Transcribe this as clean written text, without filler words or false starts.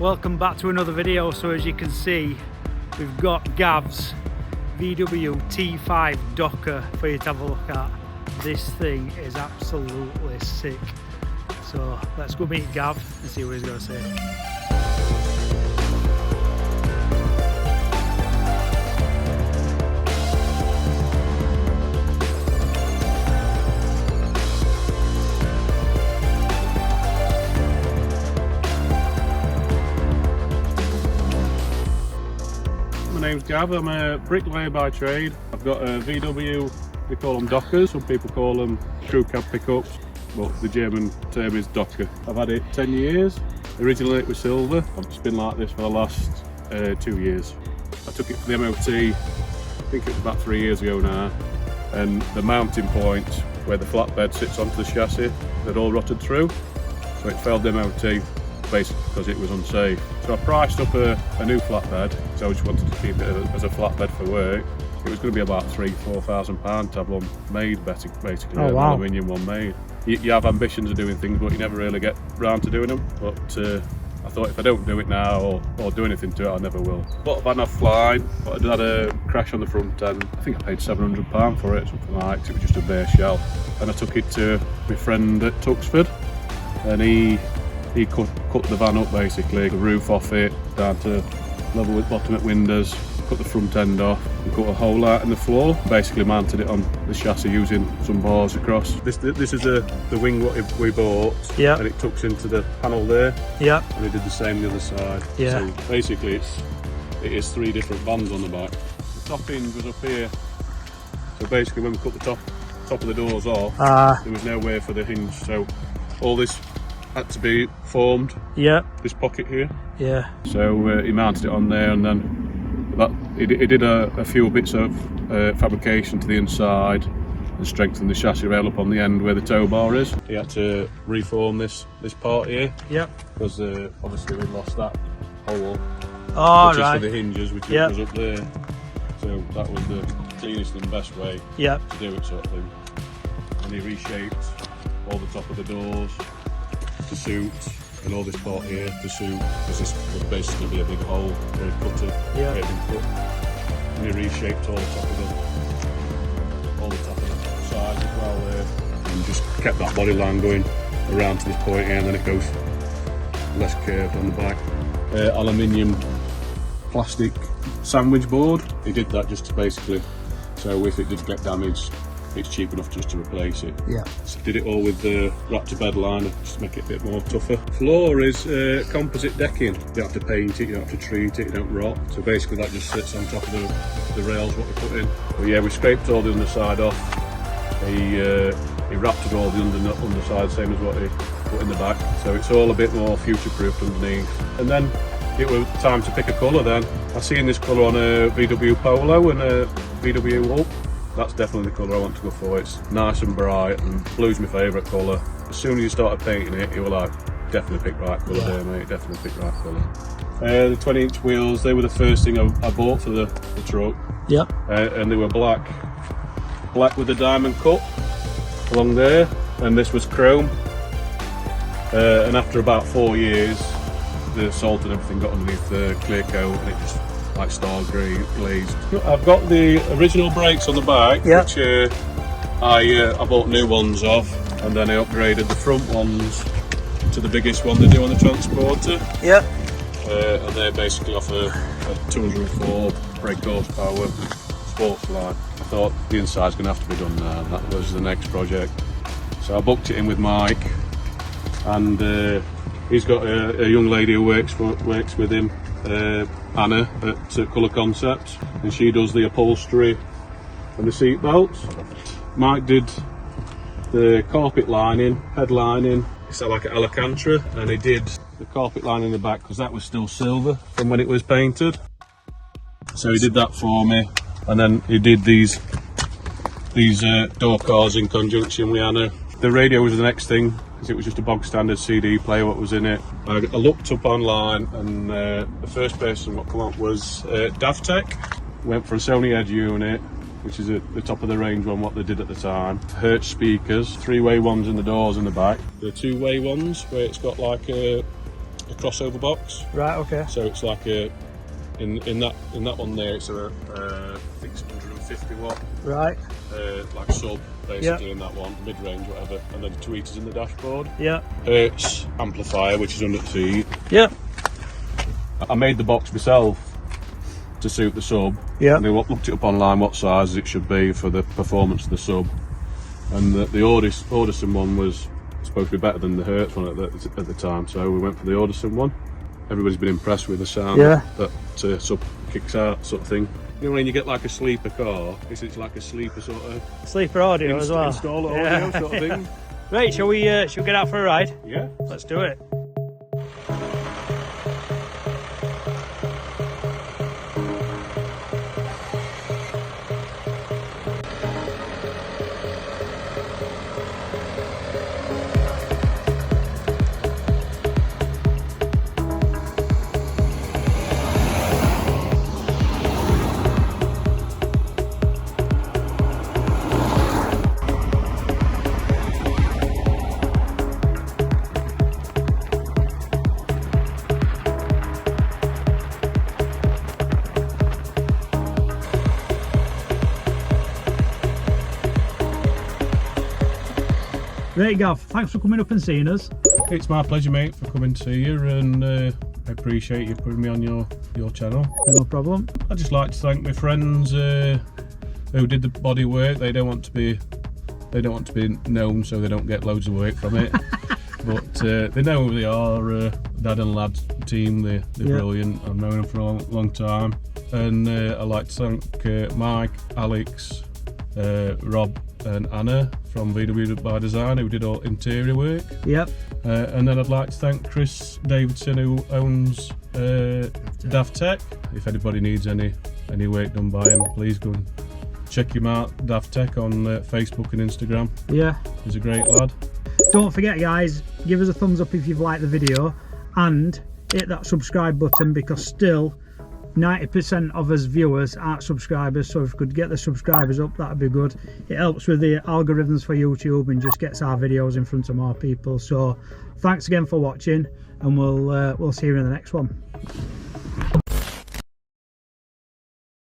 Welcome back to another video. So as you can see, we've got Gav's VW T5 Doka for you to have a look at. This thing is absolutely sick. So let's go meet Gav and see what he's going to say. My name's Gav, I'm a bricklayer by trade. I've got a VW, they call them Dokas, some people call them crew cab pickups, but the German term is Doka. I've had it 10 years, originally it was silver, it's been like this for the last 2 years. I took it for the MOT, I think it was about 3 years ago now, and the mounting point where the flatbed sits onto the chassis had all rotted through, so it failed the MOT basically because it was unsafe. So I priced up a new flatbed, so I just wanted to keep it as a flatbed for work. It was going to be about £3,000–4,000 to have one made, basically an aluminium one made. You have ambitions of doing things, but you never really get round to doing them. But I thought if I don't do it now or do anything to it, I never will. Bought a van off line, but I had a crash on the front end. I think I paid £700 for it, something like that. It was just a bare shell. And I took it to my friend at Tuxford, and he cut the van up basically, the roof off it, down to level with bottom windows, cut the front end off and cut a hole out in the floor. Basically mounted it on the chassis using some bars across. This is the wing what we bought, and it tucks into the panel there, and we did the same the other side. So basically it is 3 different vans on the back. The top hinge was up here, so basically when we cut the top of the doors off, there was no way for the hinge, so all this had to be formed. This pocket here. So he mounted it on there, and then he did a few bits of fabrication to the inside and strengthened the chassis rail up on the end where the tow bar is. He had to reform this part here. Because obviously we lost that hole, which is for the hinges, which was up there. So that was the cleanest and best way to do it, sort of thing. And he reshaped all the top of the doors to suit, and all this part here to suit, because this would basically be a big hole where he cut it, where it had been cut. And he reshaped all the top of the sides as well there, and just kept that body line going around to this point here, and then it goes less curved on the back. Aluminium plastic sandwich board. He did that just to basically, so if it did get damaged, it's cheap enough just to replace it. So did it all with the wrapped to bed liner just to make it a bit more tougher. Floor is composite decking. You don't have to paint it, you don't have to treat it, you don't rot. So basically that just sits on top of the rails what we put in. But yeah, we scraped all the underside off. He wrapped all the underside, same as what he put in the back. So it's all a bit more future-proofed underneath. And then it was time to pick a colour then. I seen this colour on a VW Polo and a VW Up. That's definitely the colour I want to go for. It's nice and bright, and blue's my favourite colour. As soon as you started painting it, you were like, definitely pick right colour there, mate, definitely pick right colour. The 20-inch wheels, they were the first thing I bought for the truck. And they were black with a diamond cut along there, and this was chrome. And after about 4 years, the salt and everything got underneath the clear coat, and it just like star glazed. I've got the original brakes on the back, which I bought new ones of, and then I upgraded the front ones to the biggest one they do on the Transporter. And they basically offer a 204 brake horsepower sports line. I thought the inside's going to have to be done now, and that was the next project. So I booked it in with Mike, and he's got a young lady who works with him, Anna at Colour Konsept, and she does the upholstery and the seat belts. Mike did the carpet lining, head lining. It's like an Alcantara, and he did the carpet lining in the back because that was still silver from when it was painted. So he did that for me, and then he did these door cars in conjunction with Anna. The radio was the next thing, because it was just a bog standard CD player what was in it. I looked up online, and the first person what came up was Davtech. Went for a Sony Edge unit, which is the top of the range one what they did at the time. Hertz speakers, 3-way ones in the doors in the back. The 2-way ones where it's got like a a crossover box. Right. Okay. So it's like a in that one there. It's a I think it's 150 watt. Right. Like sub basically in that one, mid range, whatever, and then 2 heaters in the dashboard. Yeah. Hertz amplifier, which is under the seat. Yeah. I made the box myself to suit the sub. Yeah. And I looked it up online what size it should be for the performance of the sub, and the Audison one was supposed to be better than the Hertz one at the time, so we went for the Audison one. Everybody's been impressed with the sound that sub kicks out, sort of thing. You know, when you get like a sleeper car, it's like a sleeper sort of sleeper audio as well. Install audio sort of thing. Right, shall we get out for a ride? Yeah. Let's do it. Right, Gav, thanks for coming up and seeing us. It's my pleasure, mate, for coming to see you, and I appreciate you putting me on your channel. No problem. I'd just like to thank my friends who did the body work. They don't want to be known, so they don't get loads of work from it. But they know who they are. Dad and lad team, they're brilliant. I've known them for a long time, and I'd like to thank Mike, Alex, Rob and Anna from VW Bidesign, who did all interior work. Yep. And then I'd like to thank Chris Davidson, who owns Daft Tech. If anybody needs any work done by him, please go and check him out, Daft Tech, on Facebook and Instagram. Yeah. He's a great lad. Don't forget, guys, give us a thumbs up if you've liked the video, and hit that subscribe button, because still 90% of us viewers aren't subscribers, so if we could get the subscribers up, that'd be good. It helps with the algorithms for YouTube and just gets our videos in front of more people. So thanks again for watching, and we'll see you in the next one.